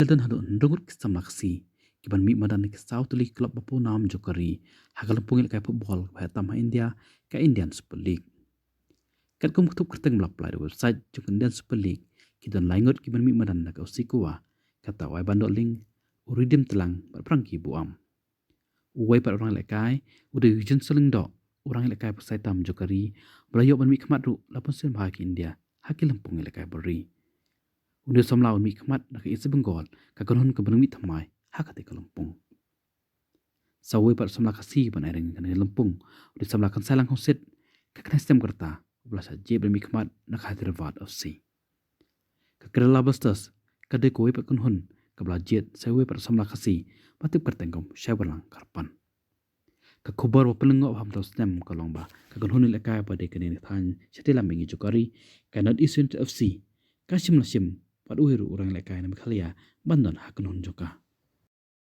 Dan hadu ndungut kisam laksi kiban mi madan ke South League klub bapu nam jokari hakal pungil kai football ka tam India ka Indian Super League kat kum kutup kerteng melaply website jok Indian Super League kidan laingot kiban mi madan ka usikuwa kata wai bandol ling uridim telang berprangki buam uwai par orang lekai udah yujun seling dok orang lekai pasai tam jokari belayok ban mi khamat ru lapun sen bahagi India hakil lempung lekai beri Undir somlau mi khamat nak isi benggol ka kanhun ka benung mi thamai hakati ka lempung sawai par somla kasi ban airing kan lempung udir somla kan salang hoset ka knestem kerta ubla sa je mi khamat nak Hyderabad FC ka Kerala Blasters ka de koi par kanhun ka bla jet sawai par somla kasi patip kertengkom syaberlang karpan ka khubar wa pelengok ham to stem ka longba ka kanhun lekai pa de kene than setila mengi jokari ka North East FC ka sim pada uhiru orang lekai na Meghalaya bandon hakanun joka.